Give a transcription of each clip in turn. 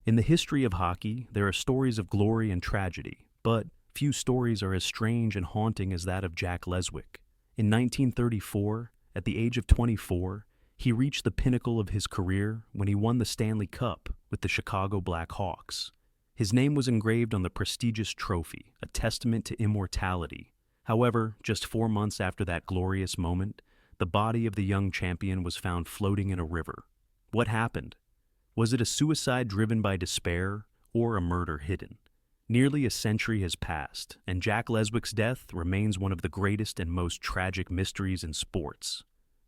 In the history of hockey, there are stories of glory and tragedy, but few stories are as strange and haunting as that of Jack Leswick. In 1934, at the age of 24, he reached the pinnacle of his career when he won the Stanley Cup with the Chicago Blackhawks. His name was engraved on the prestigious trophy, a testament to immortality. However, just 4 months after that glorious moment, the body of the young champion was found floating in a river. What happened? Was it a suicide driven by despair or a murder hidden? Nearly a century has passed, and Jack Leswick's death remains one of the greatest and most tragic mysteries in sports.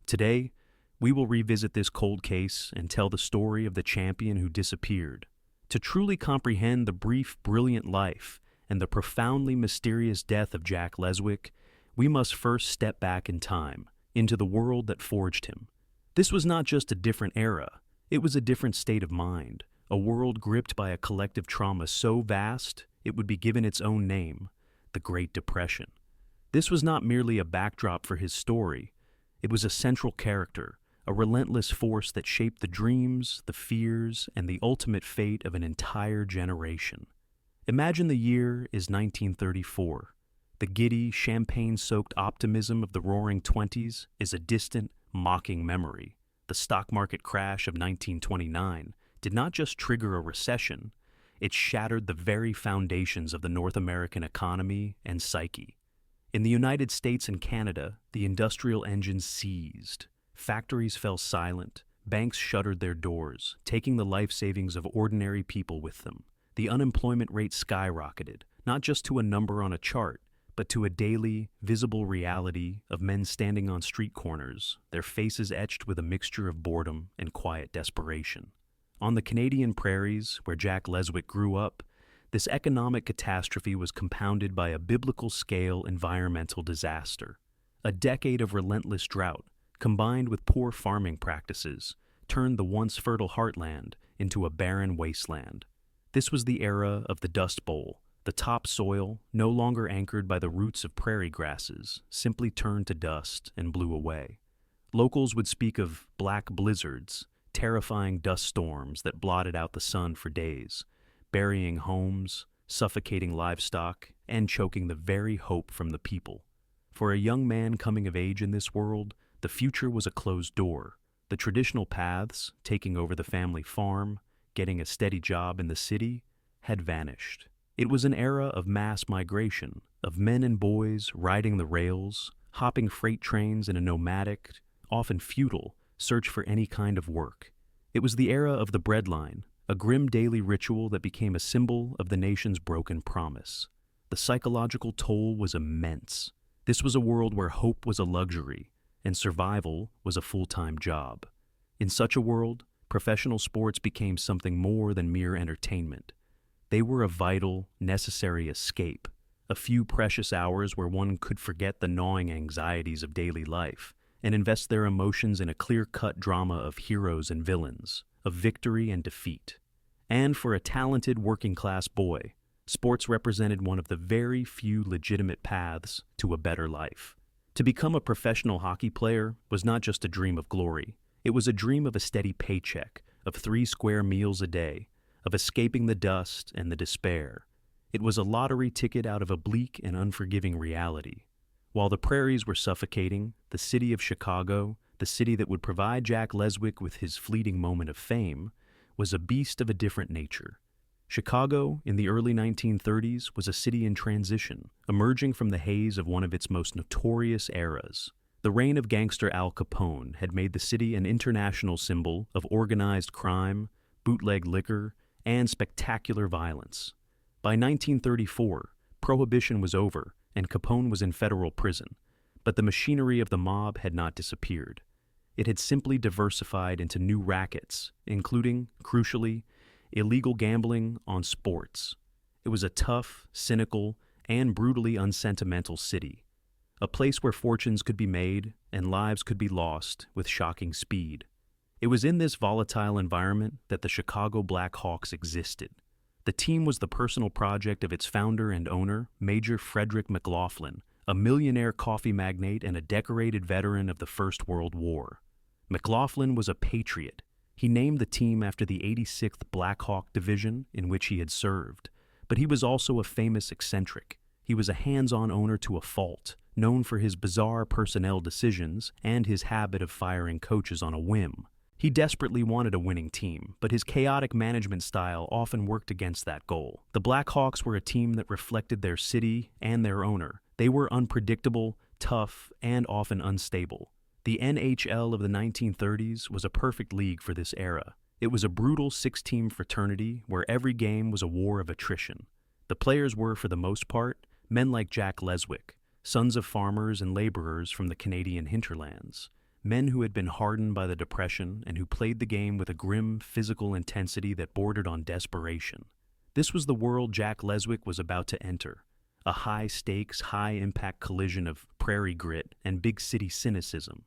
Today, we will revisit this cold case and tell the story of the champion who disappeared. To truly comprehend the brief, brilliant life and the profoundly mysterious death of Jack Leswick, we must first step back in time, into the world that forged him. This was not just a different era, it was a different state of mind, a world gripped by a collective trauma so vast it would be given its own name, the Great Depression. This was not merely a backdrop for his story, it was a central character, a relentless force that shaped the dreams, the fears, and the ultimate fate of an entire generation. Imagine the year is 1934. The giddy, champagne-soaked optimism of the Roaring Twenties is a distant, mocking memory. The stock market crash of 1929 did not just trigger a recession, it shattered the very foundations of the North American economy and psyche. In the United States and Canada, the industrial engines seized. Factories fell silent, banks shuttered their doors, taking the life savings of ordinary people with them. The unemployment rate skyrocketed, not just to a number on a chart, but to a daily, visible reality of men standing on street corners, their faces etched with a mixture of boredom and quiet desperation. On the Canadian prairies, where Jack Leswick grew up, this economic catastrophe was compounded by a biblical-scale environmental disaster. A decade of relentless drought, combined with poor farming practices, turned the once fertile heartland into a barren wasteland. This was the era of the Dust Bowl. The topsoil, no longer anchored by the roots of prairie grasses, simply turned to dust and blew away. Locals would speak of black blizzards, terrifying dust storms that blotted out the sun for days, burying homes, suffocating livestock, and choking the very hope from the people. For a young man coming of age in this world, the future was a closed door. The traditional paths, taking over the family farm, getting a steady job in the city, had vanished. It was an era of mass migration, of men and boys riding the rails, hopping freight trains in a nomadic, often futile, search for any kind of work. It was the era of the breadline, a grim daily ritual that became a symbol of the nation's broken promise. The psychological toll was immense. This was a world where hope was a luxury, and survival was a full-time job. In such a world, professional sports became something more than mere entertainment. They were a vital, necessary escape, a few precious hours where one could forget the gnawing anxieties of daily life and invest their emotions in a clear-cut drama of heroes and villains, of victory and defeat. And for a talented working-class boy, sports represented one of the very few legitimate paths to a better life. To become a professional hockey player was not just a dream of glory. It was a dream of a steady paycheck, of 3 square meals a day, of escaping the dust and the despair. It was a lottery ticket out of a bleak and unforgiving reality. While the prairies were suffocating, the city of Chicago, the city that would provide Jack Leswick with his fleeting moment of fame, was a beast of a different nature. Chicago, in the early 1930s, was a city in transition, emerging from the haze of one of its most notorious eras. The reign of gangster Al Capone had made the city an international symbol of organized crime, bootleg liquor, and spectacular violence. By 1934, Prohibition was over and Capone was in federal prison, but the machinery of the mob had not disappeared. It had simply diversified into new rackets, including, crucially, illegal gambling on sports. It was a tough, cynical, and brutally unsentimental city, a place where fortunes could be made and lives could be lost with shocking speed. It was in this volatile environment that the Chicago Blackhawks existed. The team was the personal project of its founder and owner, Major Frederick McLaughlin, a millionaire coffee magnate and a decorated veteran of the First World War. McLaughlin was a patriot. He named the team after the 86th Black Hawk Division in which he had served, but he was also a famous eccentric. He was a hands-on owner to a fault, known for his bizarre personnel decisions and his habit of firing coaches on a whim. He desperately wanted a winning team, but his chaotic management style often worked against that goal. The Blackhawks were a team that reflected their city and their owner. They were unpredictable, tough, and often unstable. The NHL of the 1930s was a perfect league for this era. It was a brutal six-team fraternity where every game was a war of attrition. The players were, for the most part, men like Jack Leswick, sons of farmers and laborers from the Canadian hinterlands. Men who had been hardened by the Depression and who played the game with a grim physical intensity that bordered on desperation. This was the world Jack Leswick was about to enter, a high-stakes, high-impact collision of prairie grit and big-city cynicism.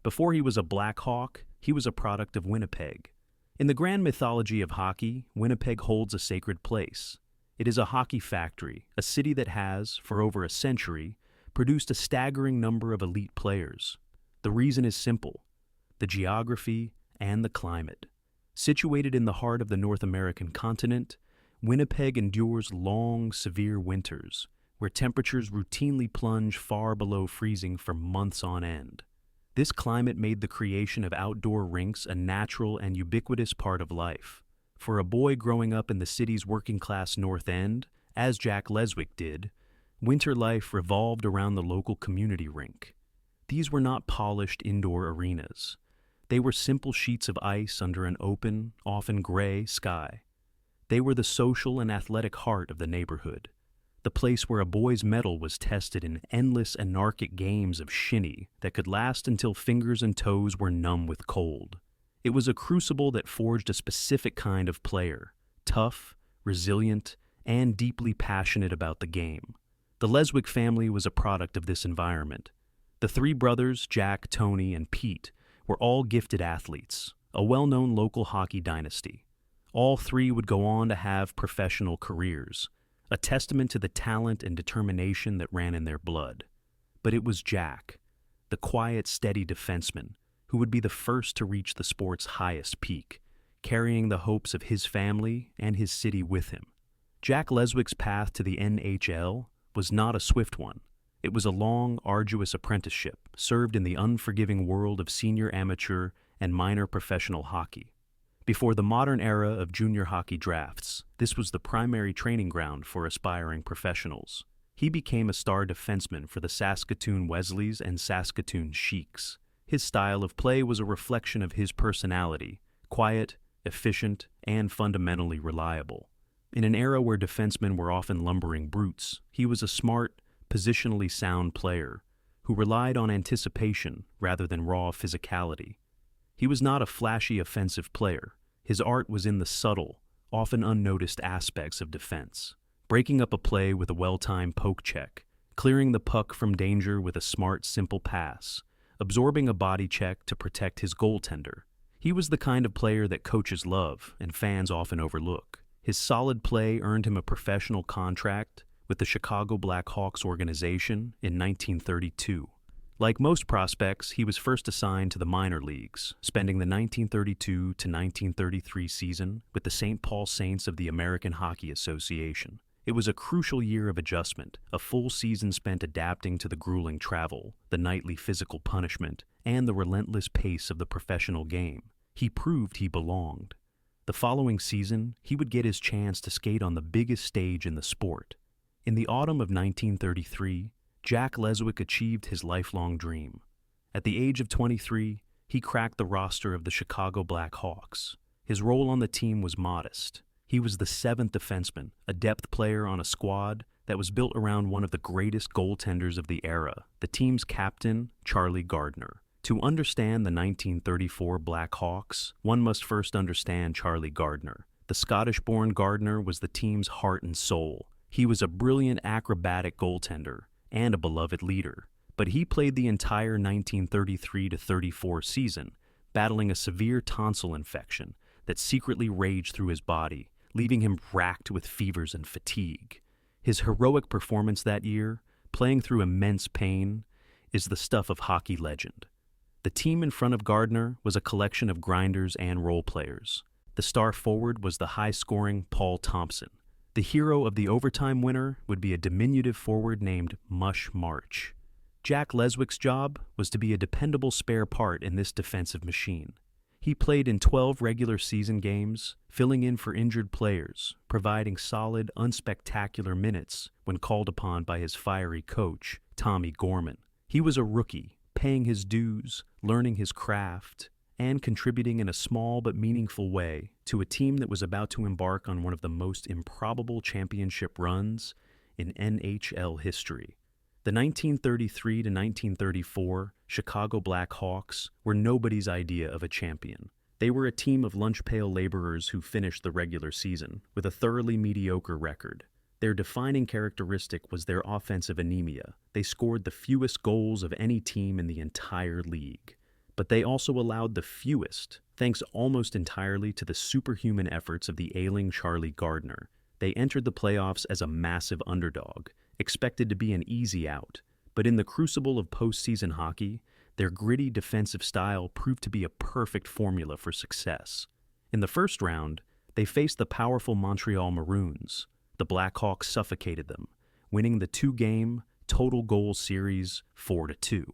Before he was a Black Hawk, he was a product of Winnipeg. In the grand mythology of hockey, Winnipeg holds a sacred place. It is a hockey factory, a city that has, for over a century, produced a staggering number of elite players. The reason is simple: the geography and the climate. Situated in the heart of the North American continent, Winnipeg endures long, severe winters, where temperatures routinely plunge far below freezing for months on end. This climate made the creation of outdoor rinks a natural and ubiquitous part of life. For a boy growing up in the city's working-class North End, as Jack Leswick did, winter life revolved around the local community rink. These were not polished indoor arenas. They were simple sheets of ice under an open, often gray sky. They were the social and athletic heart of the neighborhood, the place where a boy's mettle was tested in endless anarchic games of shinny that could last until fingers and toes were numb with cold. It was a crucible that forged a specific kind of player, tough, resilient, and deeply passionate about the game. The Leswick family was a product of this environment. The three brothers, Jack, Tony, and Pete, were all gifted athletes, a well-known local hockey dynasty. All three would go on to have professional careers, a testament to the talent and determination that ran in their blood. But it was Jack, the quiet, steady defenseman, who would be the first to reach the sport's highest peak, carrying the hopes of his family and his city with him. Jack Leswick's path to the NHL was not a swift one. It was a long, arduous apprenticeship served in the unforgiving world of senior amateur and minor professional hockey. Before the modern era of junior hockey drafts, this was the primary training ground for aspiring professionals. He became a star defenseman for the Saskatoon Wesleys and Saskatoon Sheiks. His style of play was a reflection of his personality, quiet, efficient, and fundamentally reliable. In an era where defensemen were often lumbering brutes, he was a smart, positionally sound player who relied on anticipation rather than raw physicality. He was not a flashy offensive player. His art was in the subtle, often unnoticed aspects of defense, breaking up a play with a well-timed poke check, clearing the puck from danger with a smart, simple pass, absorbing a body check to protect his goaltender. He was the kind of player that coaches love and fans often overlook. His solid play earned him a professional contract with the Chicago Blackhawks organization in 1932. Like most prospects, he was first assigned to the minor leagues, spending the 1932 to 1933 season with the St. Paul Saints of the American Hockey Association. It was a crucial year of adjustment, a full season spent adapting to the grueling travel, the nightly physical punishment, and the relentless pace of the professional game. He proved he belonged. The following season, he would get his chance to skate on the biggest stage in the sport. In the autumn of 1933, Jack Leswick achieved his lifelong dream. At the age of 23, he cracked the roster of the Chicago Blackhawks. His role on the team was modest. He was the seventh defenseman, a depth player on a squad that was built around one of the greatest goaltenders of the era, the team's captain, Charlie Gardner. To understand the 1934 Blackhawks, one must first understand Charlie Gardner. The Scottish-born Gardner was the team's heart and soul. He was a brilliant acrobatic goaltender and a beloved leader, but he played the entire 1933-34 season, battling a severe tonsil infection that secretly raged through his body, leaving him racked with fevers and fatigue. His heroic performance that year, playing through immense pain, is the stuff of hockey legend. The team in front of Gardner was a collection of grinders and role players. The star forward was the high-scoring Paul Thompson. The hero of the overtime winner would be a diminutive forward named Mush March. Jack Leswick's job was to be a dependable spare part in this defensive machine. He played in 12 regular season games, filling in for injured players, providing solid, unspectacular minutes when called upon by his fiery coach, Tommy Gorman. He was a rookie, paying his dues, learning his craft, and contributing in a small but meaningful way to a team that was about to embark on one of the most improbable championship runs in NHL history. The 1933 to 1934 Chicago Blackhawks were nobody's idea of a champion. They were a team of lunch-pail laborers who finished the regular season with a thoroughly mediocre record. Their defining characteristic was their offensive anemia. They scored the fewest goals of any team in the entire league. But they also allowed the fewest, thanks almost entirely to the superhuman efforts of the ailing Charlie Gardner. They entered the playoffs as a massive underdog, expected to be an easy out, but in the crucible of postseason hockey, their gritty defensive style proved to be a perfect formula for success. In the first round, they faced the powerful Montreal Maroons. The Blackhawks suffocated them, winning the two-game total goal series 4-2.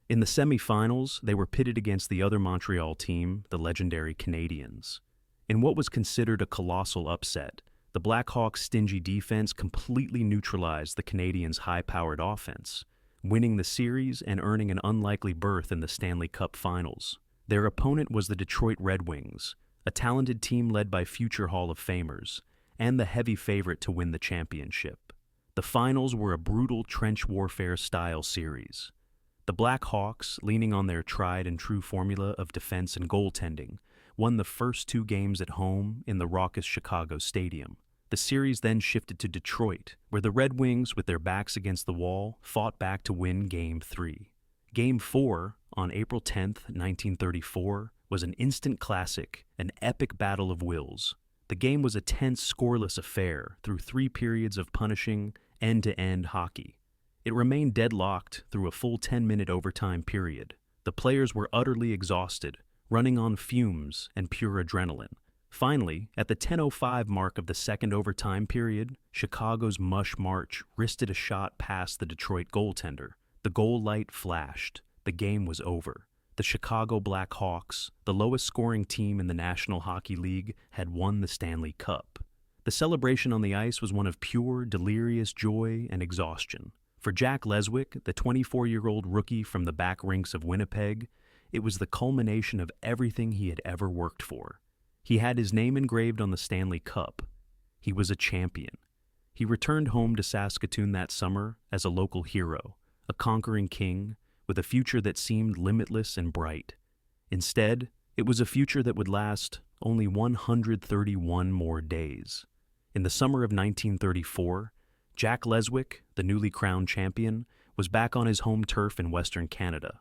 In the semifinals, they were pitted against the other Montreal team, the legendary Canadiens. In what was considered a colossal upset, the Blackhawks' stingy defense completely neutralized the Canadiens' high-powered offense, winning the series and earning an unlikely berth in the Stanley Cup Finals. Their opponent was the Detroit Red Wings, a talented team led by future Hall of Famers, and the heavy favorite to win the championship. The finals were a brutal trench warfare-style series. The Blackhawks, leaning on their tried-and-true formula of defense and goaltending, won the first two games at home in the raucous Chicago Stadium. The series then shifted to Detroit, where the Red Wings, with their backs against the wall, fought back to win Game 3. Game 4, on April 10, 1934, was an instant classic, an epic battle of wills. The game was a tense, scoreless affair through 3 periods of punishing, end-to-end hockey. It remained deadlocked through a full 10-minute overtime period. The players were utterly exhausted, running on fumes and pure adrenaline. Finally, at the 10:05 mark of the second overtime period, Chicago's Mush March wristed a shot past the Detroit goaltender. The goal light flashed. The game was over. The Chicago Blackhawks, the lowest-scoring team in the National Hockey League, had won the Stanley Cup. The celebration on the ice was one of pure, delirious joy and exhaustion. For Jack Leswick, the 24-year-old rookie from the back rinks of Winnipeg, it was the culmination of everything he had ever worked for. He had his name engraved on the Stanley Cup. He was a champion. He returned home to Saskatoon that summer as a local hero, a conquering king, with a future that seemed limitless and bright. Instead, it was a future that would last only 131 more days. In the summer of 1934, Jack Leswick, the newly crowned champion, was back on his home turf in Western Canada.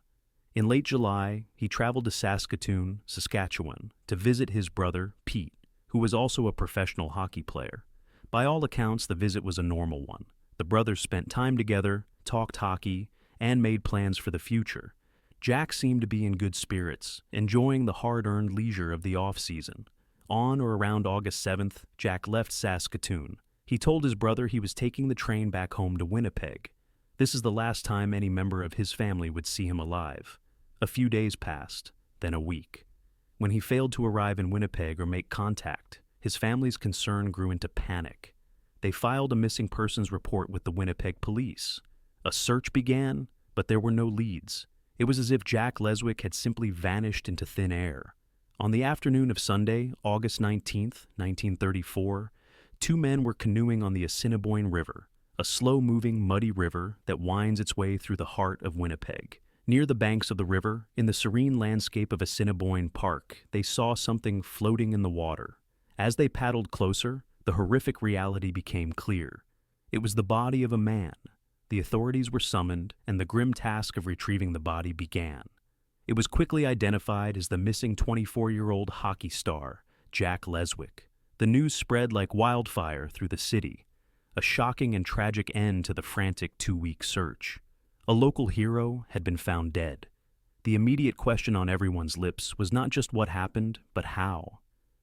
In late July, he traveled to Saskatoon, Saskatchewan, to visit his brother, Pete, who was also a professional hockey player. By all accounts, the visit was a normal one. The brothers spent time together, talked hockey, and made plans for the future. Jack seemed to be in good spirits, enjoying the hard-earned leisure of the off-season. On or around August 7th, Jack left Saskatoon. He told his brother he was taking the train back home to Winnipeg. This is the last time any member of his family would see him alive. A few days passed, then a week. When he failed to arrive in Winnipeg or make contact, his family's concern grew into panic. They filed a missing persons report with the Winnipeg police. A search began, but there were no leads. It was as if Jack Leswick had simply vanished into thin air. On the afternoon of Sunday, August 19th, 1934, 2 men were canoeing on the Assiniboine River, a slow-moving, muddy river that winds its way through the heart of Winnipeg. Near the banks of the river, in the serene landscape of Assiniboine Park, they saw something floating in the water. As they paddled closer, the horrific reality became clear. It was the body of a man. The authorities were summoned, and the grim task of retrieving the body began. It was quickly identified as the missing 24-year-old hockey star, Jack Leswick. The news spread like wildfire through the city, a shocking and tragic end to the frantic 2-week search. A local hero had been found dead. The immediate question on everyone's lips was not just what happened, but how.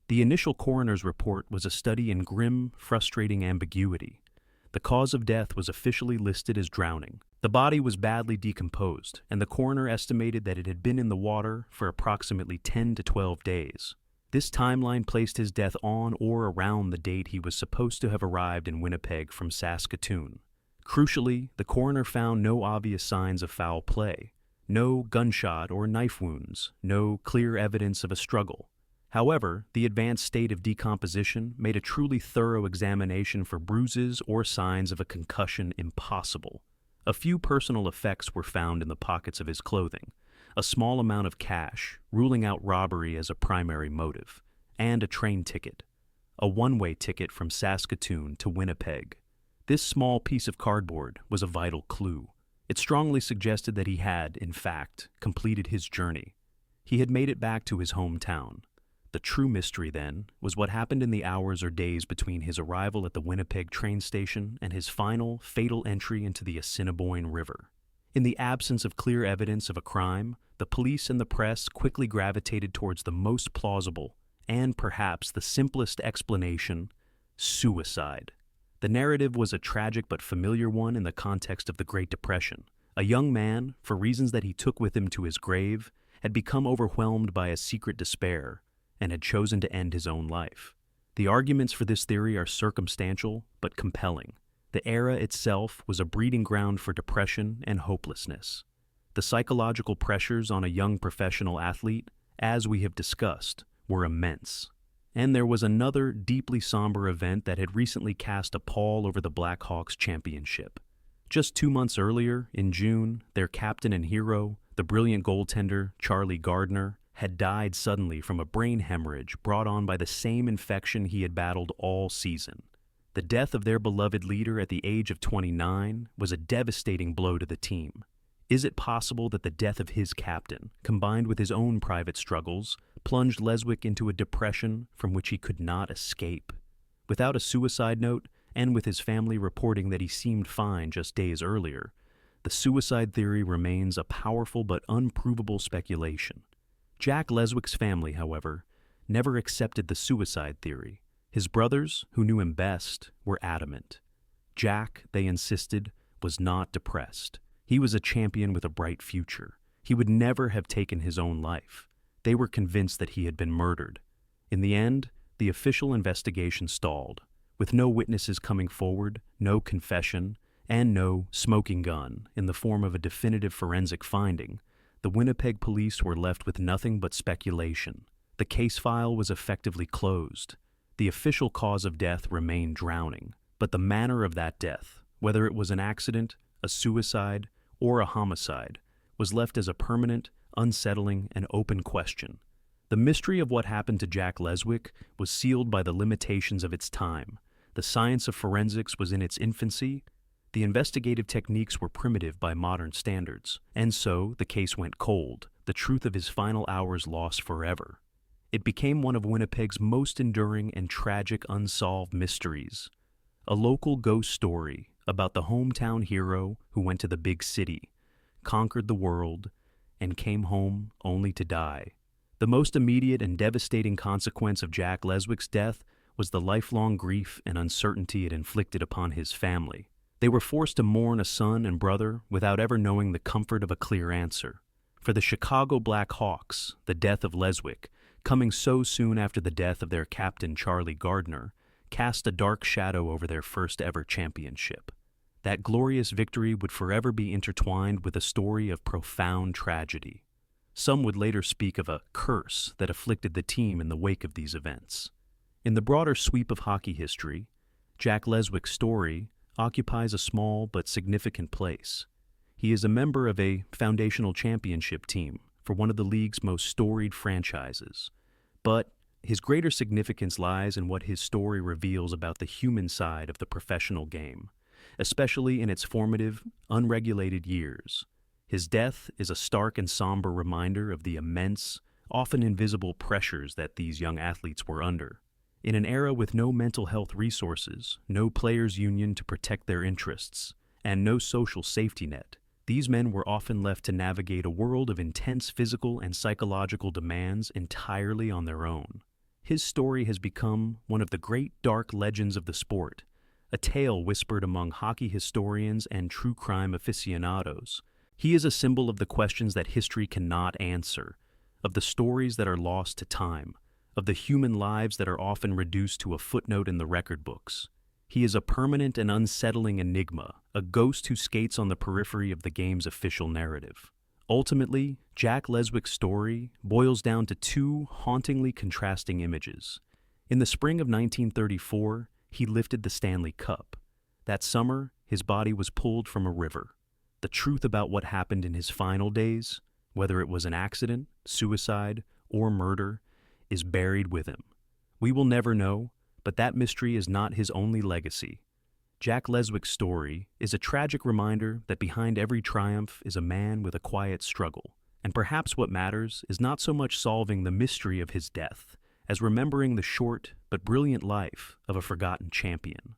The initial coroner's report was a study in grim, frustrating ambiguity. The cause of death was officially listed as drowning. The body was badly decomposed, and the coroner estimated that it had been in the water for approximately 10 to 12 days. This timeline placed his death on or around the date he was supposed to have arrived in Winnipeg from Saskatoon. Crucially, the coroner found no obvious signs of foul play. No gunshot or knife wounds, no clear evidence of a struggle. However, the advanced state of decomposition made a truly thorough examination for bruises or signs of a concussion impossible. A few personal effects were found in the pockets of his clothing, a small amount of cash, ruling out robbery as a primary motive, and a train ticket, a one-way ticket from Saskatoon to Winnipeg. This small piece of cardboard was a vital clue. It strongly suggested that he had, in fact, completed his journey. He had made it back to his hometown. The true mystery, then, was what happened in the hours or days between his arrival at the Winnipeg train station and his final, fatal entry into the Assiniboine River. In the absence of clear evidence of a crime, the police and the press quickly gravitated towards the most plausible, and perhaps the simplest explanation: suicide. The narrative was a tragic but familiar one in the context of the Great Depression. A young man, for reasons that he took with him to his grave, had become overwhelmed by a secret despair and had chosen to end his own life. The arguments for this theory are circumstantial but compelling. The era itself was a breeding ground for depression and hopelessness. The psychological pressures on a young professional athlete, as we have discussed, were immense. And there was another deeply somber event that had recently cast a pall over the Blackhawks championship. Just 2 months earlier, in June, their captain and hero, the brilliant goaltender Charlie Gardner, had died suddenly from a brain hemorrhage brought on by the same infection he had battled all season. The death of their beloved leader at the age of 29 was a devastating blow to the team. Is it possible that the death of his captain, combined with his own private struggles, plunged Leswick into a depression from which he could not escape? Without a suicide note, and with his family reporting that he seemed fine just days earlier, the suicide theory remains a powerful but unprovable speculation. Jack Leswick's family, however, never accepted the suicide theory. His brothers, who knew him best, were adamant. Jack, they insisted, was not depressed. He was a champion with a bright future. He would never have taken his own life. They were convinced that he had been murdered. In the end, the official investigation stalled. With no witnesses coming forward, no confession, and no smoking gun in the form of a definitive forensic finding, the Winnipeg police were left with nothing but speculation. The case file was effectively closed. The official cause of death remained drowning, but the manner of that death, whether it was an accident, a suicide, or a homicide, was left as a permanent, unsettling, and open question. The mystery of what happened to Jack Leswick was sealed by the limitations of its time. The science of forensics was in its infancy. The investigative techniques were primitive by modern standards, and so the case went cold, the truth of his final hours lost forever. It became one of Winnipeg's most enduring and tragic unsolved mysteries. A local ghost story about the hometown hero who went to the big city, conquered the world, and came home only to die. The most immediate and devastating consequence of Jack Leswick's death was the lifelong grief and uncertainty it inflicted upon his family. They were forced to mourn a son and brother without ever knowing the comfort of a clear answer. For the Chicago Blackhawks, the death of Leswick, coming so soon after the death of their captain Charlie Gardner, cast a dark shadow over their first-ever championship. That glorious victory would forever be intertwined with a story of profound tragedy. Some would later speak of a curse that afflicted the team in the wake of these events. In the broader sweep of hockey history, Jack Leswick's story occupies a small but significant place. He is a member of a foundational championship team for one of the league's most storied franchises. But his greater significance lies in what his story reveals about the human side of the professional game, especially in its formative, unregulated years. His death is a stark and somber reminder of the immense, often invisible pressures that these young athletes were under. In an era with no mental health resources, no players' union to protect their interests, and no social safety net, These men were often left to navigate a world of intense physical and psychological demands entirely on their own. His story has become one of the great dark legends of the sport, a tale whispered among hockey historians and true crime aficionados. He is a symbol of the questions that history cannot answer, of the stories that are lost to time, of the human lives that are often reduced to a footnote in the record books. He is a permanent and unsettling enigma, a ghost who skates on the periphery of the game's official narrative. Ultimately, Jack Leswick's story boils down to two hauntingly contrasting images. In the spring of 1934, he lifted the Stanley Cup. That summer, his body was pulled from a river. The truth about what happened in his final days, whether it was an accident, suicide, or murder, is buried with him. We will never know, but that mystery is not his only legacy. Jack Leswick's story is a tragic reminder that behind every triumph is a man with a quiet struggle. And perhaps what matters is not so much solving the mystery of his death, as remembering the short but brilliant life of a forgotten champion.